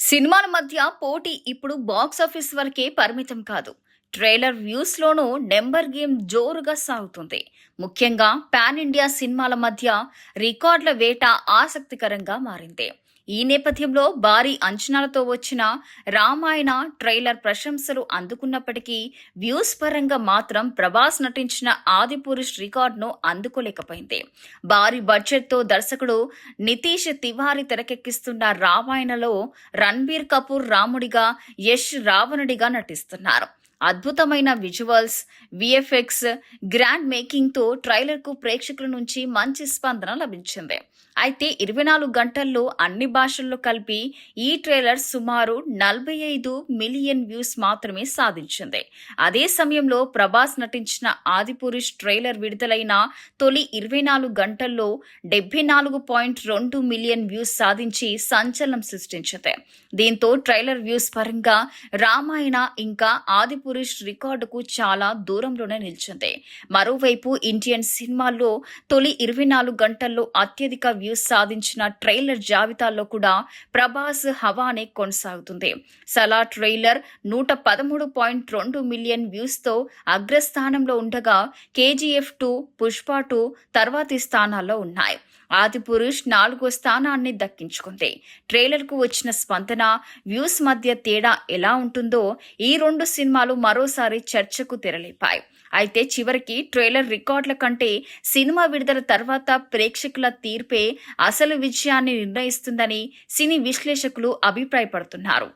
సినిమాల మధ్య పోటీ ఇప్పుడు బాక్సాఫీస్ వరకే పరిమితం కాదు. ట్రైలర్ వ్యూస్లోనూ నెంబర్ గేమ్ జోరుగా సాగుతుంది. ముఖ్యంగా పాన్ ఇండియా సినిమాల మధ్య రికార్డుల వేట ఆసక్తికరంగా మారింది. ఈ నేపథ్యంలో భారీ అంచనాలతో వచ్చిన రామాయణ ట్రైలర్ ప్రశంసలు అందుకున్నప్పటికీ వ్యూస్ పరంగా మాత్రం ప్రభాస్ నటించిన ఆదిపురుష్ రికార్డును అందుకోలేకపోయింది. భారీ బడ్జెట్తో దర్శకుడు నితీష్ తివారీ తెరకెక్కిస్తున్న రామాయణలో రణ్బీర్ కపూర్ రాముడిగా, యష్ రావణుడిగా నటిస్తున్నారు. అద్భుతమైన విజువల్స్, విఎఫ్ఎక్స్, గ్రాండ్ మేకింగ్తో ట్రైలర్కు ప్రేక్షకుల నుంచి మంచి స్పందన లభించింది. అయితే 24 గంటల్లో అన్ని భాషల్లో కలిపి ఈ ట్రైలర్ సుమారు 45 మిలియన్ వ్యూస్ మాత్రమే సాధించింది. అదే సమయంలో ప్రభాస్ నటించిన ఆదిపురుష్ ట్రైలర్ విడుదలైన తొలి 24 గంటల్లో 74.2 మిలియన్ వ్యూస్ సాధించి సంచలనం సృష్టించింది. దీంతో ట్రైలర్ వ్యూస్ పరంగా రామాయణ ఇంకా ఆదిపురుష్ రికార్డుకు చాలా దూరంలోనే నిలిచింది. మరోవైపు ఇండియన్ సినిమాల్లో తొలి 24 గంటల్లో అత్యధిక వ్యూస్ సాధించిన ట్రైలర్ జాబితాల్లో కూడా ప్రభాస్ హవానే కొనసాగుతుంది. సలా ట్రైలర్ 113.2 మిలియన్ వ్యూస్తో అగ్రస్థానంలో ఉండగా కేజీఎఫ్ 2, పుష్ప 2 తర్వాతి స్థానాల్లో ఉన్నాయి. ఆదిపురుష్ 4వ స్థానాన్ని దక్కించుకుంది. ట్రైలర్కు వచ్చిన స్పందన, వ్యూస్ మధ్య తేడా ఎలా ఉంటుందో ఈ రెండు సినిమాలు మరోసారి చర్చకు తెరలేపాయి. అయితే చివరికి ట్రైలర్ రికార్డుల కంటే సినిమా విడుదల తర్వాత ప్రేక్షకుల తీర్పే అసలు విజయాన్ని నిర్ణయిస్తుందని సినీ విశ్లేషకులు అభిప్రాయపడుతున్నారు.